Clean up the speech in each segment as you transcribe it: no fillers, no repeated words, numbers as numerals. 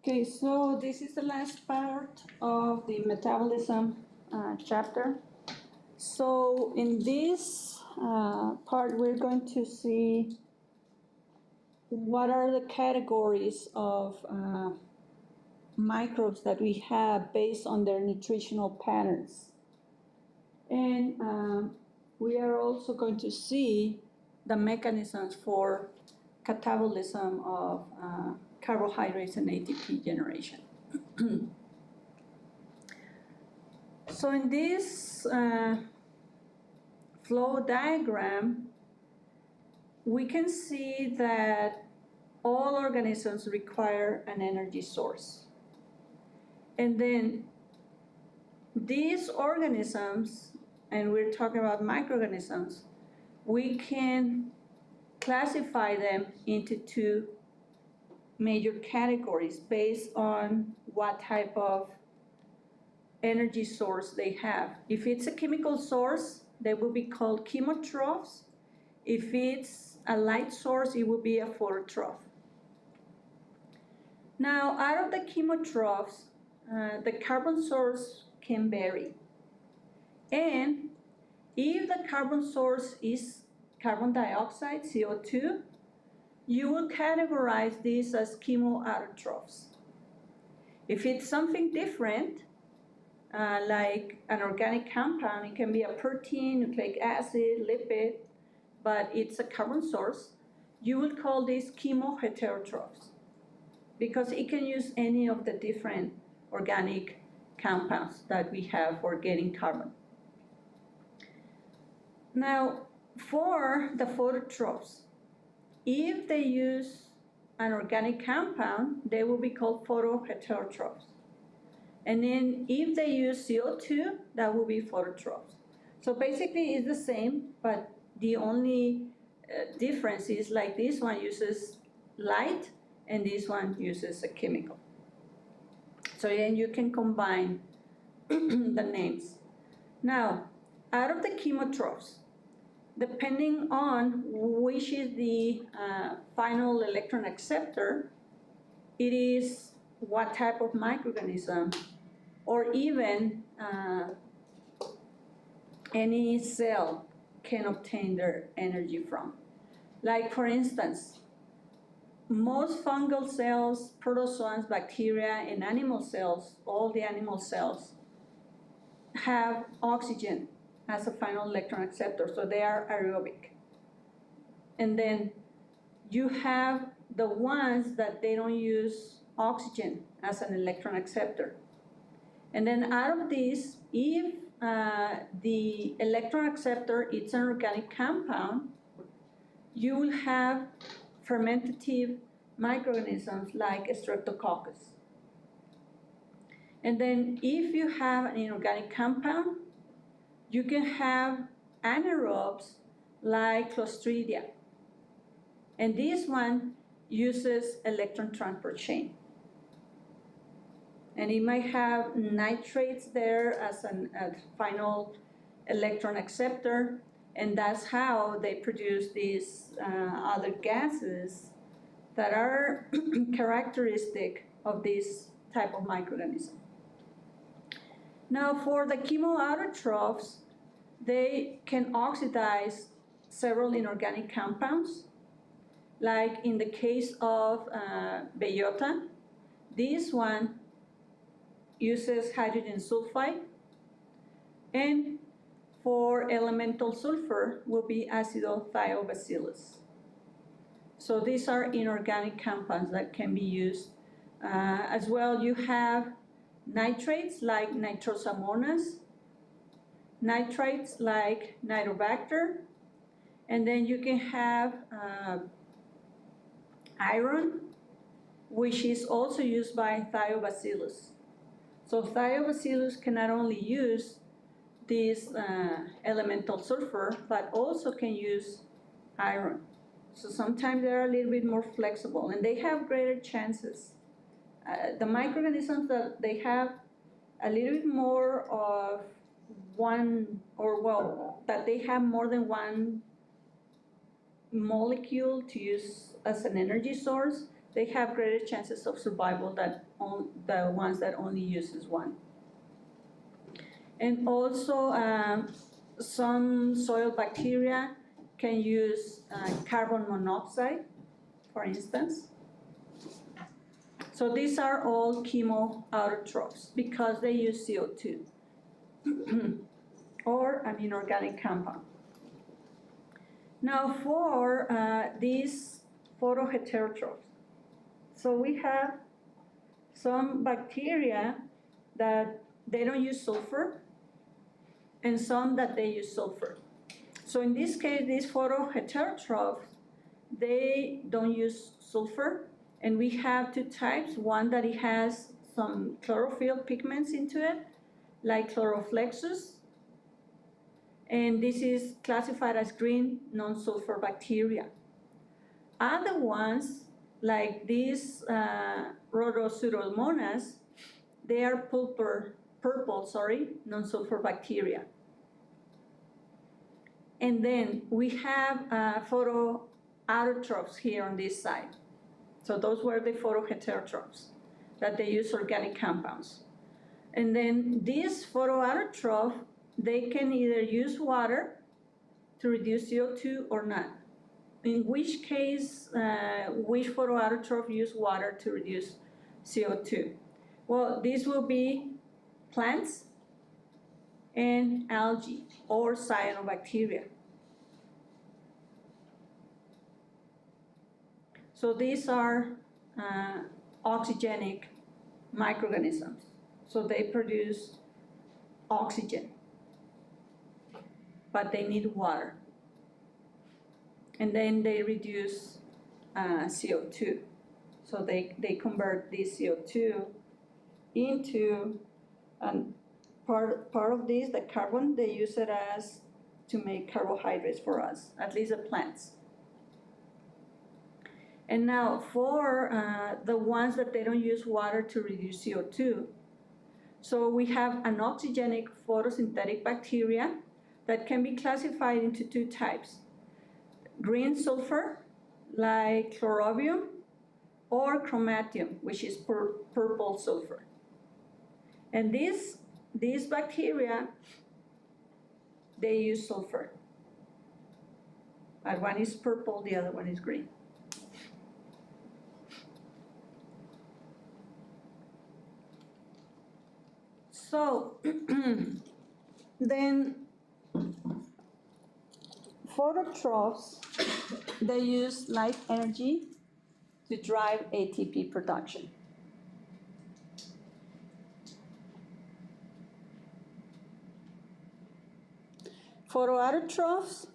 Okay, so this is the last part of the metabolism chapter. So in this part, we're going to see what are the categories of microbes that we have based on their nutritional patterns. And we are also going to see the mechanisms for catabolism of carbohydrates and ATP generation. So in this flow diagram, we can see that all organisms require an energy source. And then these organisms, and we're talking about microorganisms, we can classify them into two major categories based on what type of energy source they have. If it's a chemical source, they will be called chemotrophs. If it's a light source, it will be a phototroph. Now, out of the chemotrophs, the carbon source can vary. And if the carbon source is carbon dioxide, CO2, you will categorize these as chemoautotrophs. If it's something different, like an organic compound, it can be a protein, nucleic acid, lipid, but it's a carbon source, you would call these chemoheterotrophs because it can use any of the different organic compounds that we have for getting carbon. Now, for the phototrophs, if they use an organic compound, they will be called photoheterotrophs. And then if they use CO2, that will be phototrophs. So basically it's the same, but the only difference is like this one uses light and this one uses a chemical. So then you can combine the names. Now, out of the chemotrophs, depending on which is the final electron acceptor, it is what type of microorganism or even any cell can obtain their energy from. Like for instance, most fungal cells, protozoans, bacteria, and animal cells, all the animal cells, have oxygen as a final electron acceptor, so they are aerobic. And then you have the ones that they don't use oxygen as an electron acceptor. And then out of these, if the electron acceptor is an organic compound, you will have fermentative microorganisms like Streptococcus. And then if you have an inorganic compound, you can have anaerobes like Clostridia. And this one uses electron transport chain. And it might have nitrates there as a final electron acceptor, and that's how they produce these other gases that are characteristic of this type of microorganism. Now, for the chemoautotrophs, they can oxidize several inorganic compounds. Like in the case of bellota, this one uses hydrogen sulfide, and for elemental sulfur will be acidothiobacillus. So these are inorganic compounds that can be used. As well, you have nitrates like nitrosamonas, nitrites like nitrobacter, and then you can have iron, which is also used by thiobacillus. So thiobacillus can not only use this elemental sulfur, but also can use iron. So sometimes they're a little bit more flexible, and they have greater chances. The microorganisms that they have a little bit more of one, or well, that they have more than one molecule to use as an energy source, they have greater chances of survival than the ones that only uses one. And also, some soil bacteria can use carbon monoxide, for instance. So these are all chemoautotrophs because they use CO2 or an inorganic compound. Now for these photoheterotrophs, so we have some bacteria that they don't use sulfur and some that they use sulfur. So in this case, these photoheterotrophs, they don't use sulfur, and we have two types, one that it has some chlorophyll pigments into it, like chloroflexus, and this is classified as green non-sulfur bacteria. Other ones, like these Rhodopseudomonas, they are purple, non-sulfur bacteria. And then we have photoautotrophs here on this side. So those were the photoheterotrophs that they use organic compounds. And then these photoautotrophs, they can either use water to reduce CO2 or not. In which case, which photoautotroph use water to reduce CO2? Well, these will be plants and algae or cyanobacteria. So these are oxygenic microorganisms. So they produce oxygen, but they need water. And then they reduce CO2. So they convert this CO2 into part of this, the carbon, they use it as to make carbohydrates for us, at least the plants. And now for the ones that they don't use water to reduce CO2, so we have an oxygenic photosynthetic bacteria that can be classified into two types. Green sulfur, like chlorobium, or chromatium, which is purple sulfur. And these bacteria, they use sulfur. But one is purple, the other one is green. So then phototrophs, they use light energy to drive ATP production. Photoautotrophs,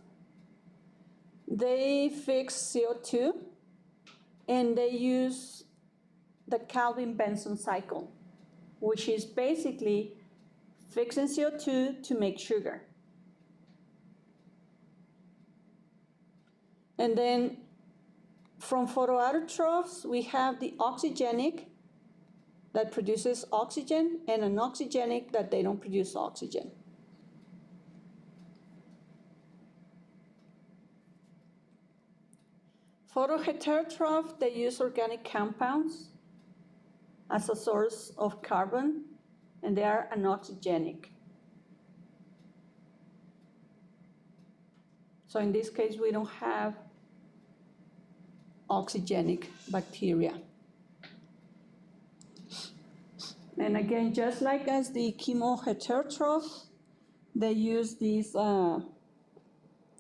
they fix CO2 and they use the Calvin-Benson cycle, which is basically fixing CO2 to make sugar. And then from photoautotrophs, we have the oxygenic that produces oxygen and an oxygenic that they don't produce oxygen. Photoheterotroph, they use organic compounds as a source of carbon, and they are anoxygenic. So in this case, we don't have oxygenic bacteria. And again, just like as the chemoheterotrophs, they use these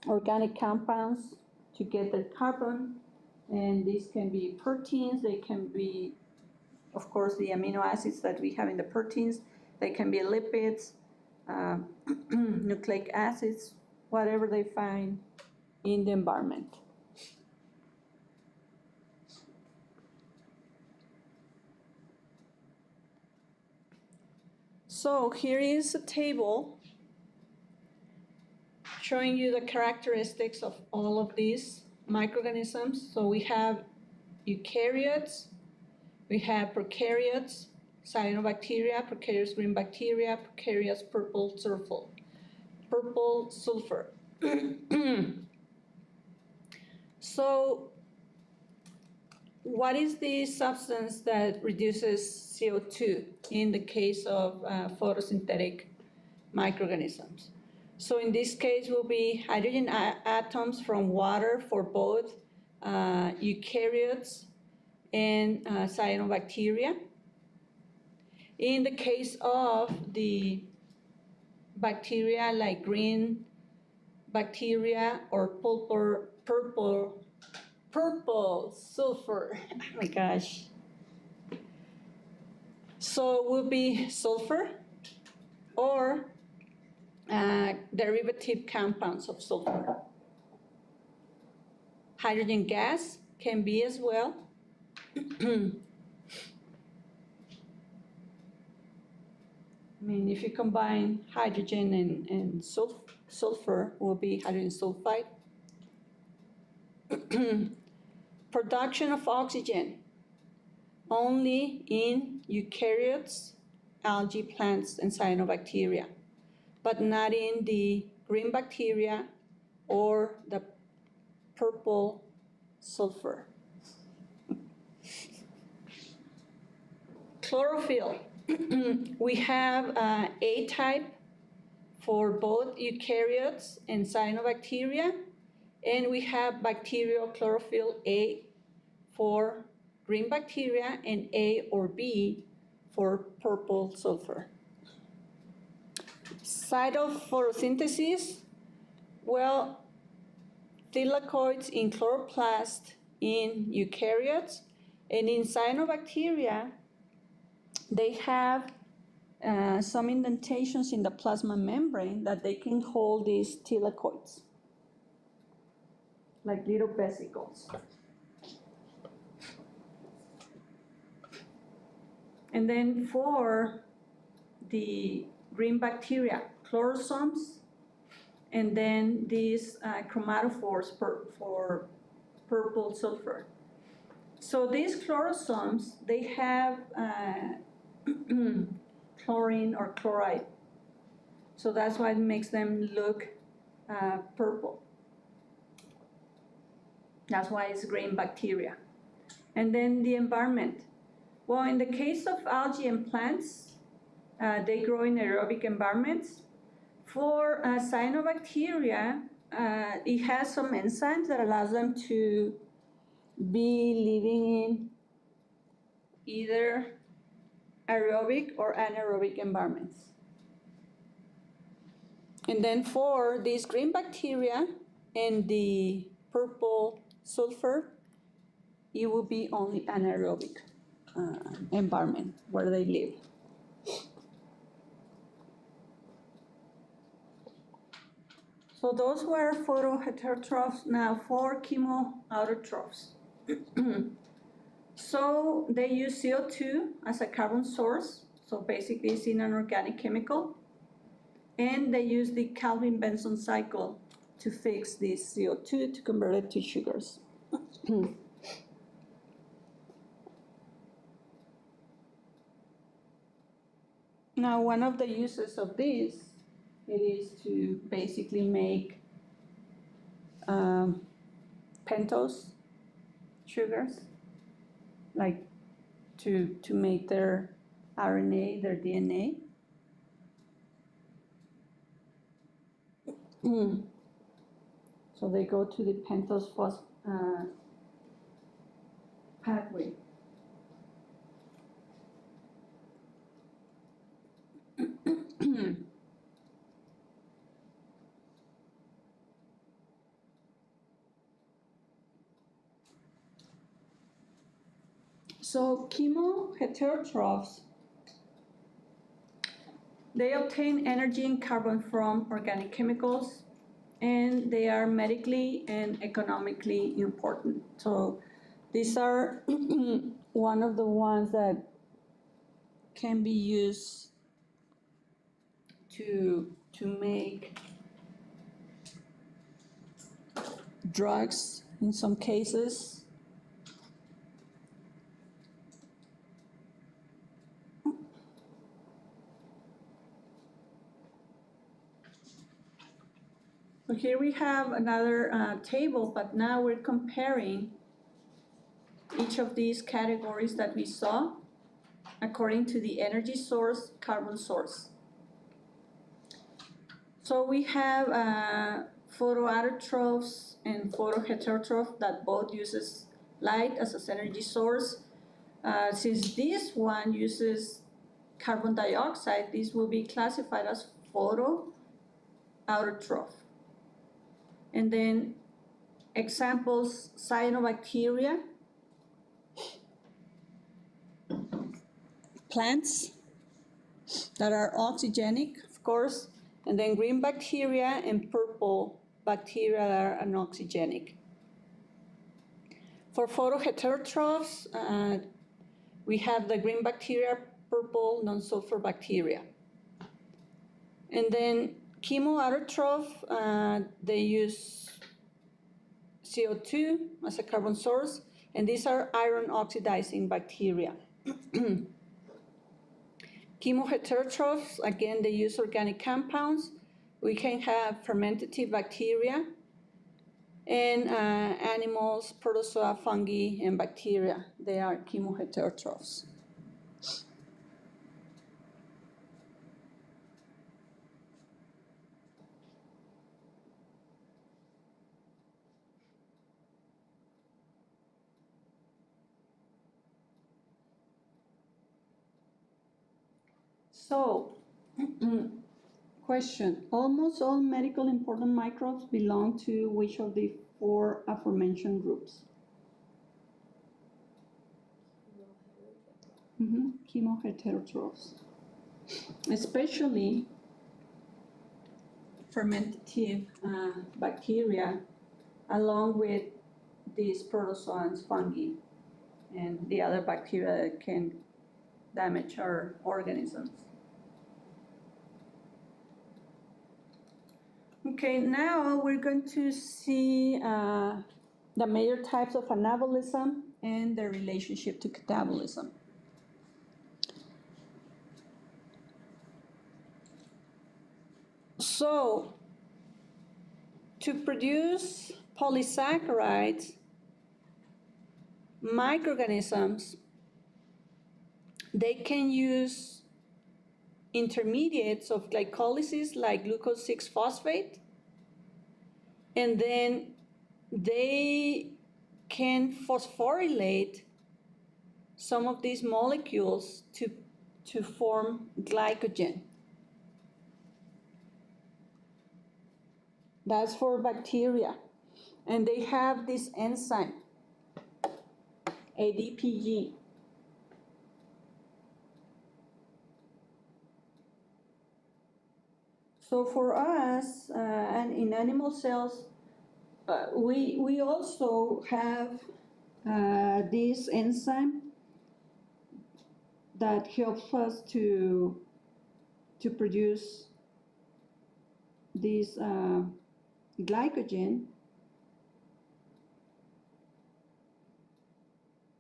organic compounds to get the carbon, and these can be proteins, they can be, of course, the amino acids that we have in the proteins, they can be lipids, nucleic acids, whatever they find in the environment. So here is a table showing you the characteristics of all of these microorganisms. So we have eukaryotes, we have prokaryotes, cyanobacteria, prokaryotes green bacteria, prokaryotes purple sulfur. So what is the substance that reduces CO2 in the case of photosynthetic microorganisms? So in this case will be hydrogen atoms from water for both eukaryotes and cyanobacteria. In the case of the bacteria like green bacteria or purple sulfur, oh my gosh. So will be sulfur or derivative compounds of sulfur. Hydrogen gas can be as well. I mean, if you combine hydrogen and sulfur, will be hydrogen sulfide. Production of oxygen only in eukaryotes, algae, plants, and cyanobacteria, but not in the green bacteria or the purple sulfur. Chlorophyll. We have A type for both eukaryotes and cyanobacteria, and we have bacterial chlorophyll A for green bacteria and A or B for purple sulfur. Site of photosynthesis, well, thylakoids in chloroplast in eukaryotes, and in cyanobacteria, they have some indentations in the plasma membrane that they can hold these thylakoids, like little vesicles. And then for the green bacteria, chlorosomes, and then these chromatophores for purple sulfur. So these chlorosomes, they have chlorine or chloride. So that's why it makes them look purple. That's why it's green bacteria. And then the environment. Well, in the case of algae and plants, they grow in aerobic environments. For cyanobacteria, it has some enzymes that allows them to be living in either aerobic or anaerobic environments. And then for these green bacteria and the purple sulfur, it will be only anaerobic environment where they live. So those were photoheterotrophs. Now for chemoautotrophs. So they use CO2 as a carbon source. So basically it's an inorganic chemical. And they use the Calvin-Benson cycle to fix this CO2 to convert it to sugars. Now, one of the uses of this, it is to basically make pentose sugars, like to make their RNA, their DNA. So they go to the pentose pathway. So chemoheterotrophs, they obtain energy and carbon from organic chemicals, and they are medically and economically important. So these are one of the ones that can be used to make drugs in some cases. So here we have another table, but now we're comparing each each of these categories that we saw according to the energy source, carbon source. So we have photoautotrophs and photoheterotrophs that both uses light as an energy source. Since this one uses carbon dioxide, this will be classified as photoautotroph. And then examples, cyanobacteria, plants that are oxygenic, of course, and then green bacteria and purple bacteria that are anoxygenic. For photoheterotrophs, we have the green bacteria, purple non-sulfur bacteria. And then chemoautotroph, they use CO2 as a carbon source, and these are iron oxidizing bacteria. Chemoheterotrophs, again, they use organic compounds. We can have fermentative bacteria, and animals, protozoa, fungi, and bacteria. They are chemoheterotrophs. So, question, almost all medical important microbes belong to which of the four aforementioned groups? Chemoheterotrophs. Especially fermentative bacteria, along with these protozoans, fungi, and the other bacteria that can damage our organisms. Okay, now we're going to see the major types of anabolism and their relationship to catabolism. So, to produce polysaccharides, microorganisms, they can use intermediates of glycolysis like glucose 6-phosphate, and then they can phosphorylate some of these molecules to form glycogen. That's for bacteria. And they have this enzyme, ADPG. So for us, and in animal cells, we also have this enzyme that helps us to produce this glycogen.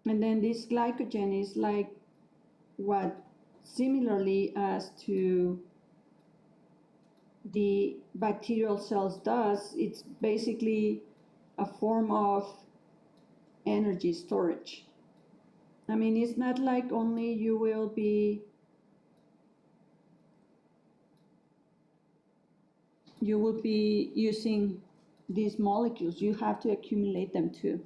And then this glycogen is like what similarly as to the bacterial cells does, it's basically a form of energy storage. I mean, it's not like only you will be using these molecules, you have to accumulate them too.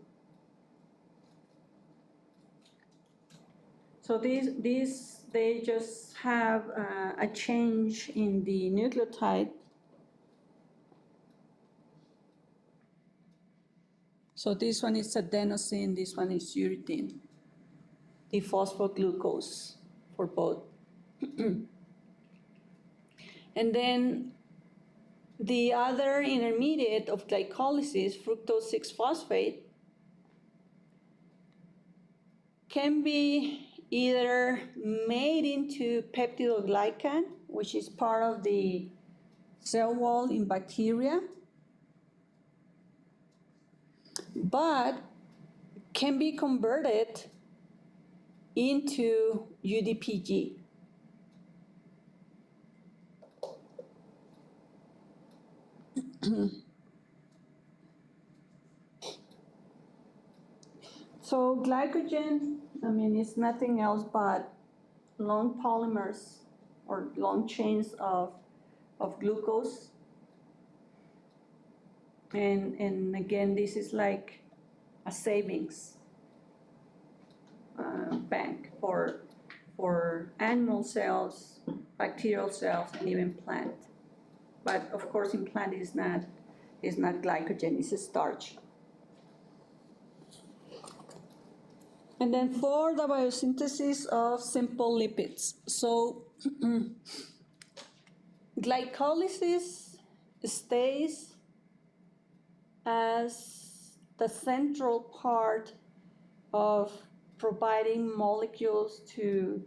So they just have a change in the nucleotide. So this one is adenosine, this one is uridine, the phosphoglucose for both. And then the other intermediate of glycolysis, fructose 6-phosphate, can be either made into peptidoglycan, which is part of the cell wall in bacteria, but can be converted into UDPG. So glycogen, I mean, it's nothing else but long polymers or long chains of glucose. And again, this is like a savings bank for animal cells, bacterial cells, and even plant. But of course, in plant is not glycogen; it's a starch. And then for the biosynthesis of simple lipids, so glycolysis stays as the central part of providing molecules to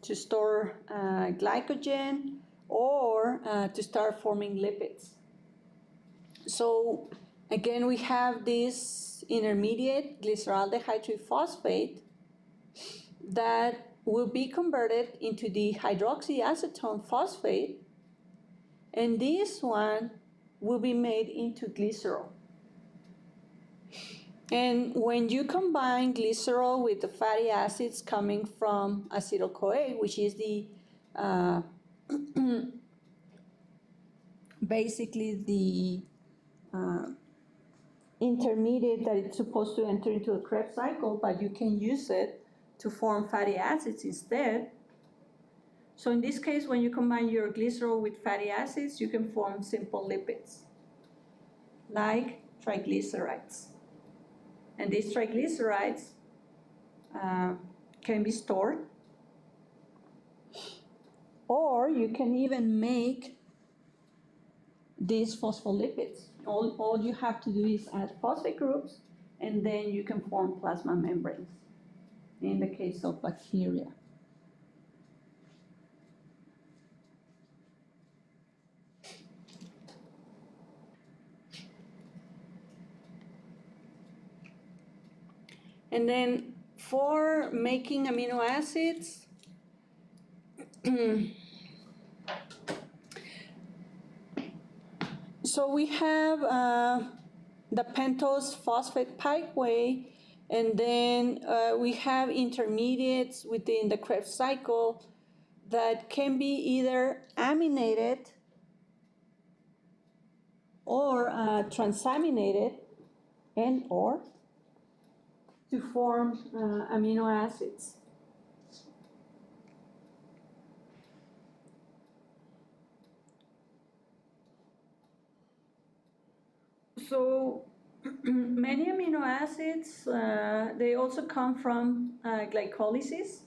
store glycogen or to start forming lipids. So again, we have this intermediate glyceraldehyde triphosphate that will be converted into the hydroxyacetone phosphate, and this one will be made into glycerol. And when you combine glycerol with the fatty acids coming from acetyl-CoA, which is the basically the intermediate that it's supposed to enter into a Krebs cycle, but you can use it to form fatty acids instead. So in this case, when you combine your glycerol with fatty acids, you can form simple lipids, like triglycerides. And these triglycerides can be stored, or you can even make these phospholipids. All you have to do is add phosphate groups, and then you can form plasma membranes in the case of bacteria. And then for making amino acids, so we have the pentose phosphate pikeway, and then we have intermediates within the Krebs cycle that can be either aminated or transaminated and or to form amino acids. So many amino acids, they also come from glycolysis.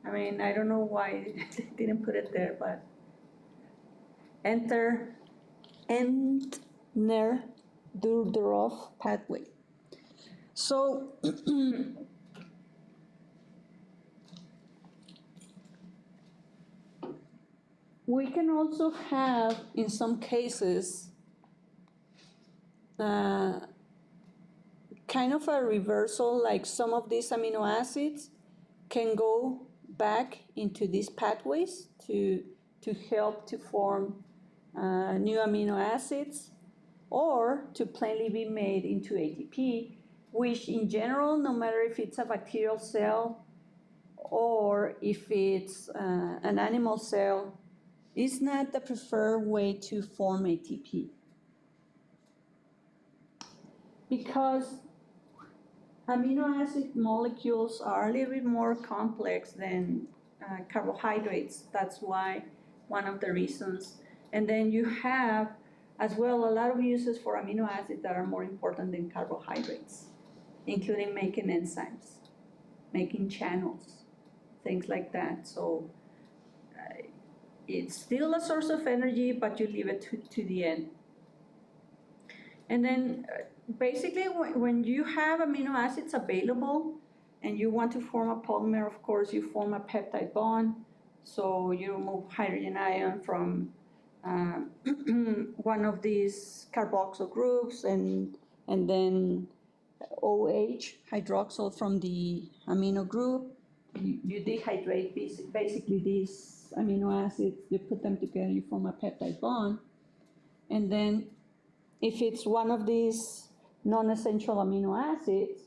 I mean, I don't know why they didn't put it there, but Entner-Durdorov pathway. So we can also have, in some cases, kind of a reversal, like some of these amino acids can go back into these pathways to help to form new amino acids, or to plainly be made into ATP, which in general, no matter if it's a bacterial cell or if it's an animal cell, is not the preferred way to form ATP. Because amino acid molecules are a little bit more complex than carbohydrates. That's why, one of the reasons. And then you have, as well, a lot of uses for amino acids that are more important than carbohydrates, including making enzymes, making channels, things like that. So it's still a source of energy, but you leave it to the end. And then basically, when you have amino acids available and you want to form a polymer, of course, you form a peptide bond. So you remove hydrogen ion from one of these carboxyl groups, and then OH, hydroxyl, from the amino group. You dehydrate basically these amino acids, you put them together, you form a peptide bond. And then if it's one of these non-essential amino acids,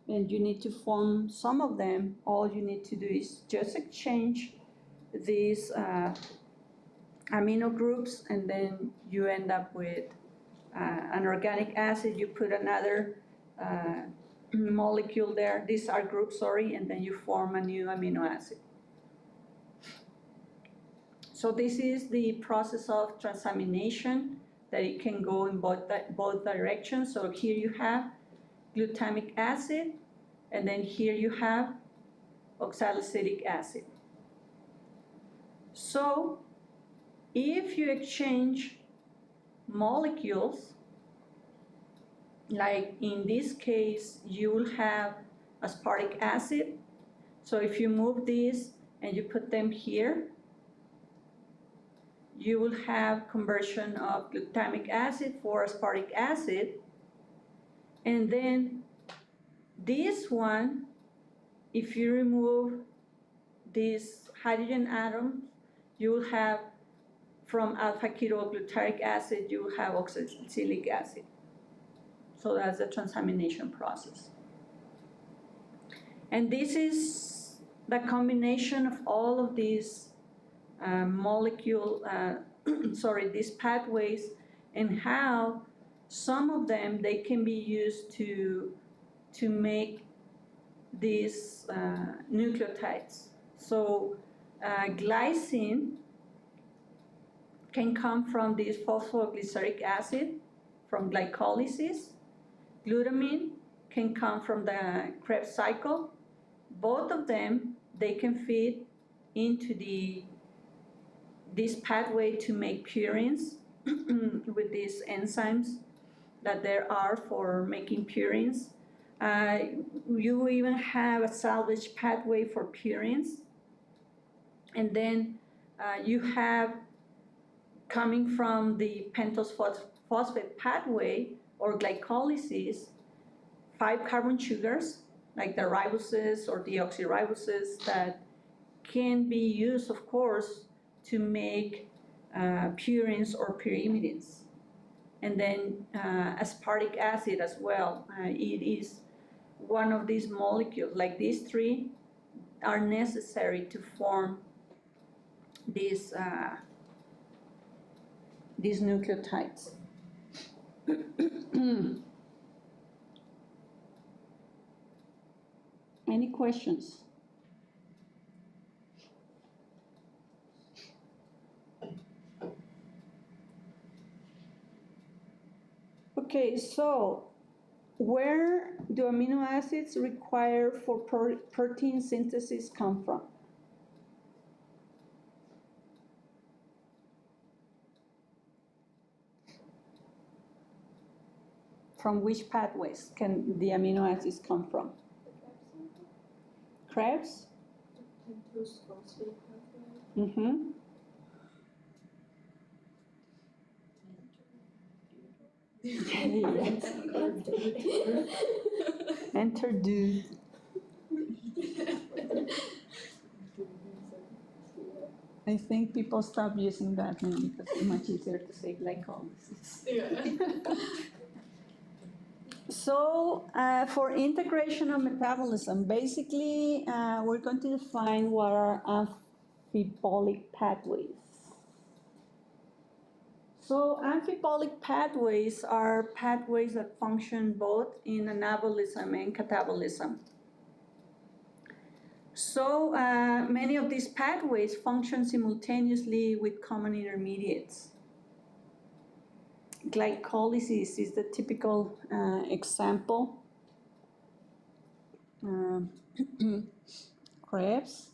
and you need to form some of them, all you need to do is just exchange these amino groups, and then you end up with an organic acid. You put another molecule there, these are groups, sorry, and then you form a new amino acid. So this is the process of transamination, that it can go in both directions. So here you have glutamic acid, and then here you have oxalic acid. So if you exchange molecules, like in this case, you will have aspartic acid. So if you move these and you put them here, you will have conversion of glutamic acid for aspartic acid. And then this one, if you remove these hydrogen atoms, you will have, from alpha-ketoglutarate acid, you will have oxalic acid. So that's the transamination process. And this is the combination of all of these these pathways, and how some of them, they can be used to make these nucleotides. So glycine can come from this phosphoglyceric acid from glycolysis. Glutamine can come from the Krebs cycle. Both of them, they can fit into this pathway to make purines with these enzymes that there are for making purines. You even have a salvage pathway for purines. And then you have, coming from the pentose phosphate pathway or glycolysis, 5 carbon sugars, like the riboses or deoxyriboses, that can be used, of course, to make purines or pyrimidines. And then aspartic acid as well. It is one of these molecules, like these 3 are necessary to form these nucleotides. Any questions? Okay, so where do amino acids required for protein synthesis come from? From which pathways can the amino acids come from? Krebs? Mm-hmm. Enter dude. I think people stop using that now because it's much easier to say glycolysis. Yeah. So for integration of metabolism, basically we're going to define what are amphibolic pathways. So amphibolic pathways are pathways that function both in anabolism and catabolism. So many of these pathways function simultaneously with common intermediates. Glycolysis is the typical example. Krebs.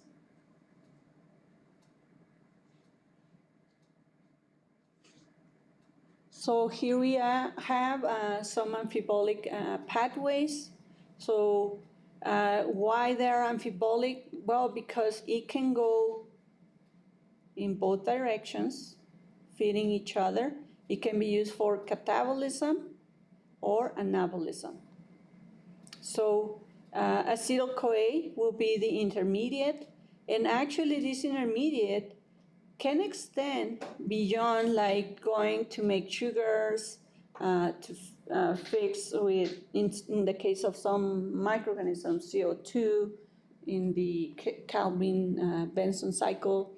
So here we have some amphibolic pathways. So why they're amphibolic? Well, because it can go in both directions, feeding each other. It can be used for catabolism or anabolism. So acetyl-CoA will be the intermediate, and actually this intermediate can extend beyond like going to make sugars, to fixed with, in the case of some microorganisms, CO2 in the Calvin-Benson cycle.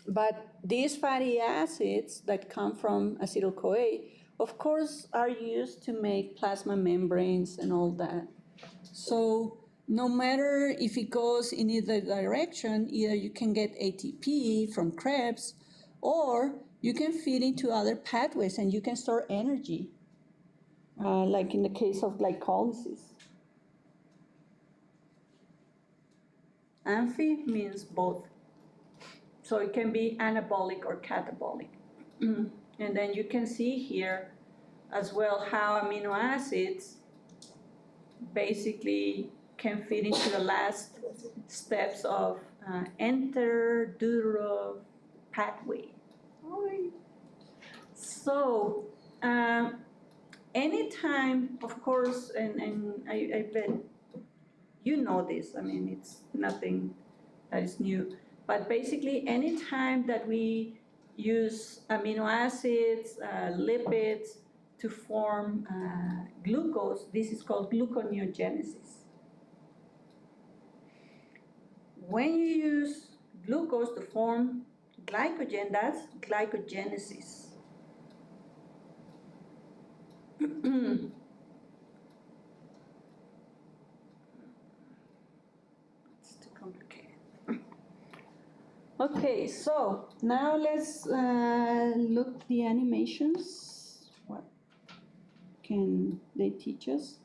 But these fatty acids that come from acetyl-CoA, of course, are used to make plasma membranes and all that. So no matter if it goes in either direction, either you can get ATP from Krebs, or you can feed into other pathways and you can store energy, like in the case of glycolysis. Amphi means both. So it can be anabolic or catabolic. And then you can see here as well how amino acids basically can fit into the last steps of enter-deutero pathway. So anytime, of course, and I bet you know this, I mean, it's nothing that is new, but basically anytime that we use amino acids, lipids to form glucose, this is called gluconeogenesis. When you use glucose to form glycogen, that's glycogenesis. It's too complicated. Okay, so now let's look the animations. What can they teach us?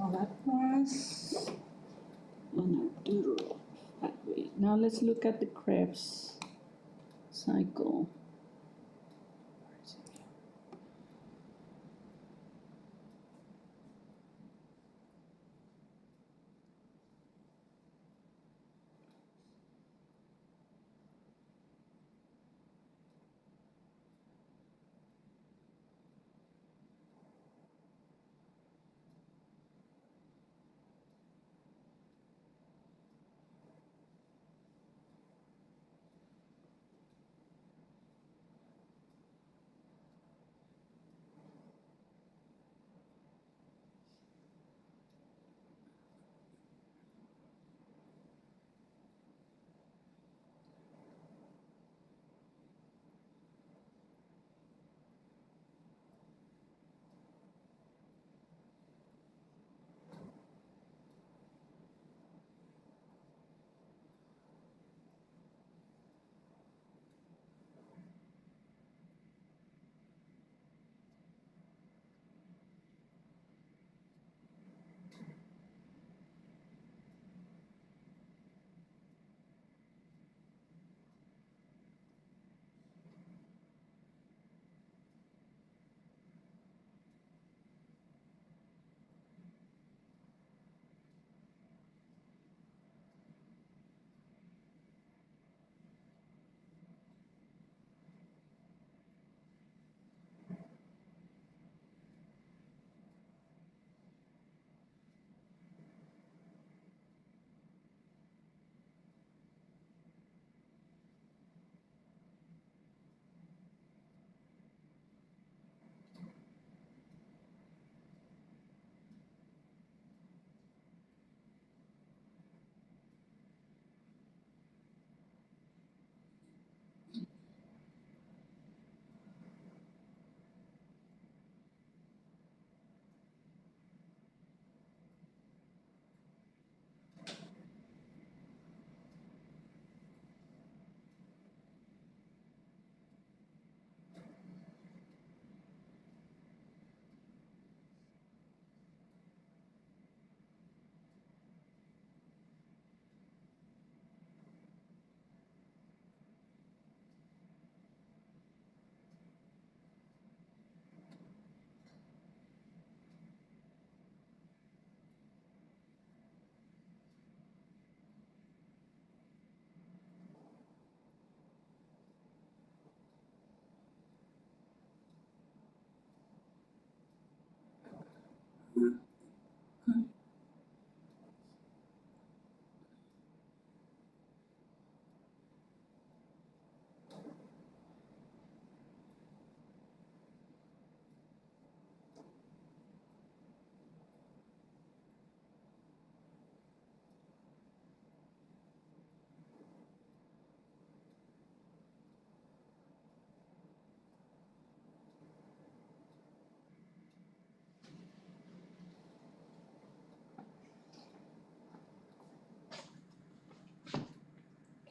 Now that was an Arturo pathway. Now let's look at the Krebs cycle.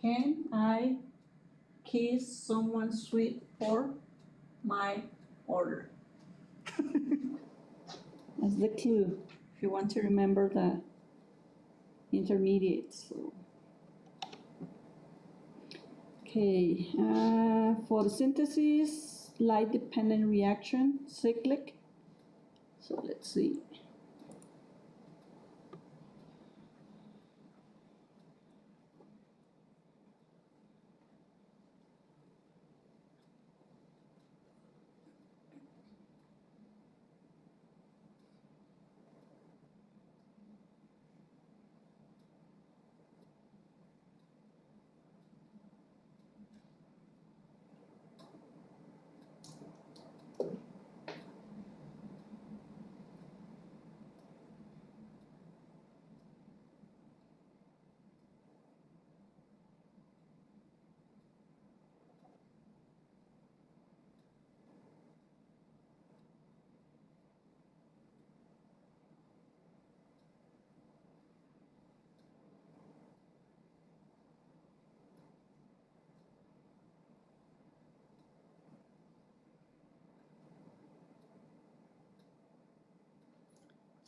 Can I kiss someone sweet for my order? That's the clue if you want to remember the intermediate. So. Okay, photosynthesis, light-dependent reaction, cyclic. So let's see.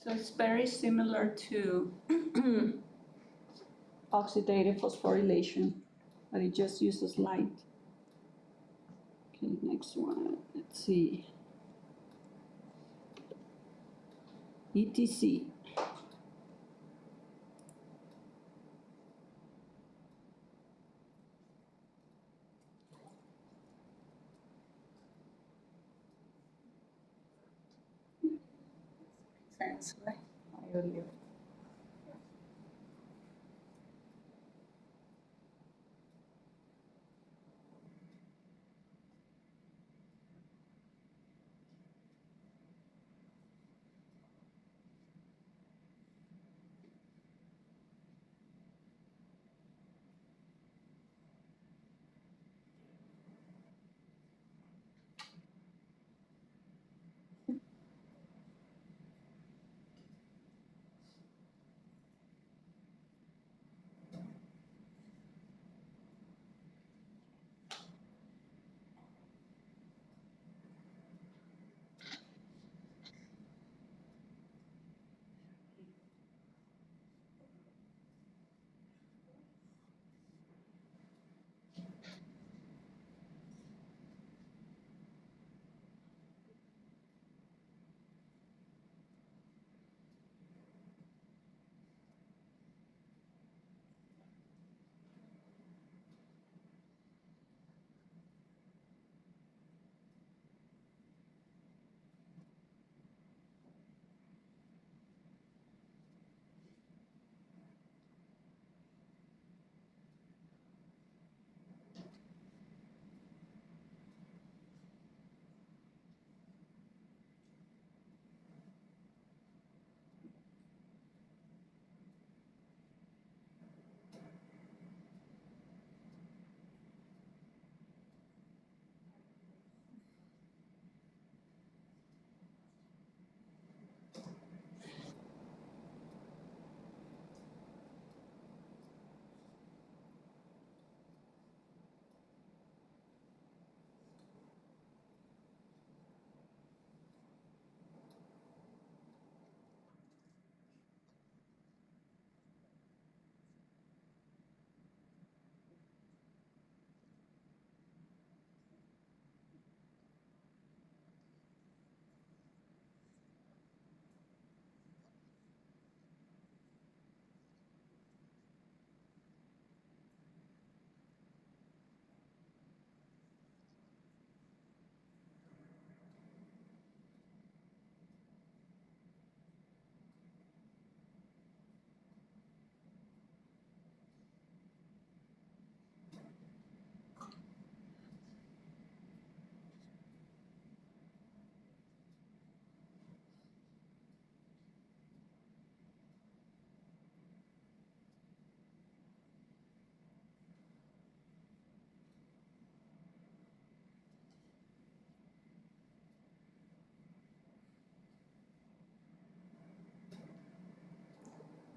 So it's very similar to oxidative phosphorylation, but it just uses light. Okay, next one, let's see. ETC. Sense, right? Earlier.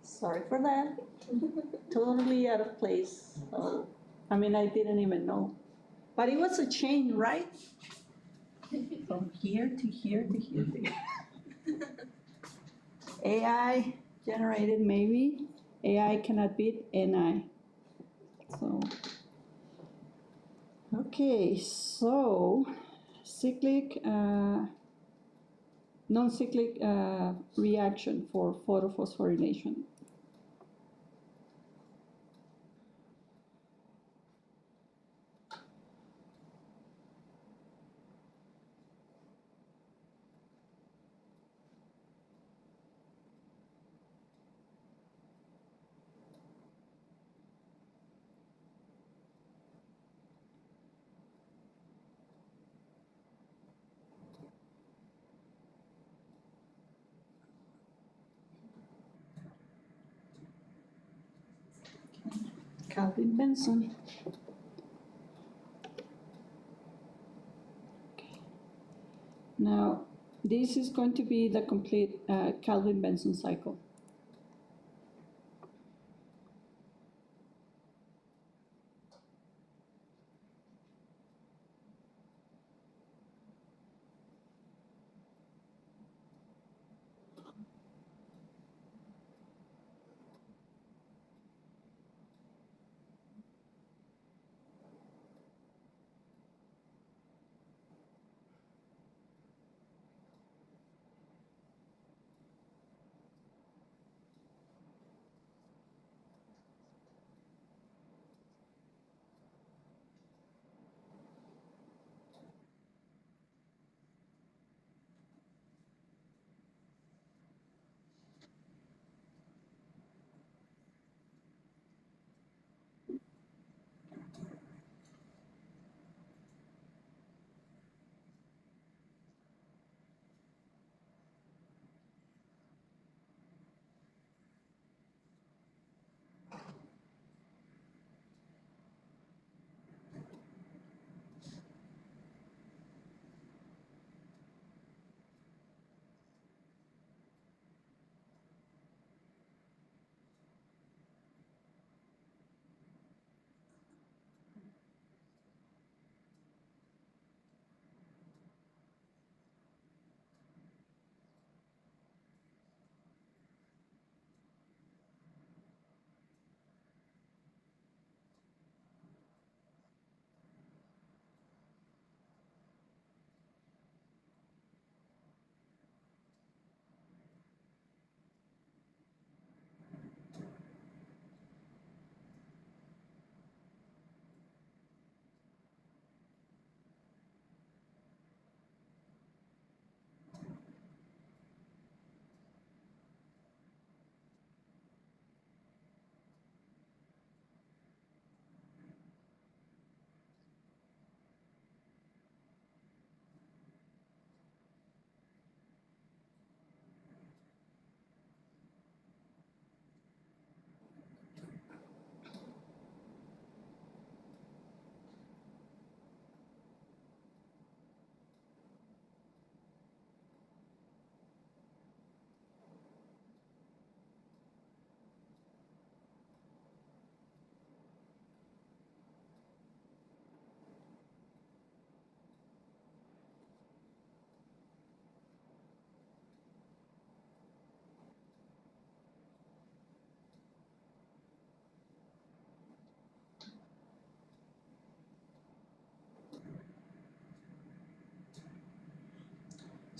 Sorry for that. Totally out of place. Oh, I mean, I didn't even know. But it was a chain, right? From here to here to here to here. AI generated maybe. AI cannot beat NI. So, okay, so cyclic, non-cyclic reaction for photophosphorylation. Calvin Benson. Now, this is going to be the complete Calvin Benson cycle.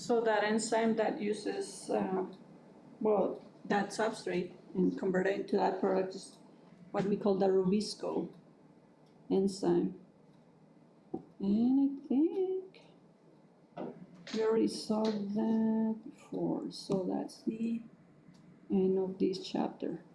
So that enzyme that uses, that substrate and convert it into that product is what we call the Rubisco enzyme. And I think we already saw that before, so that's the end of this chapter.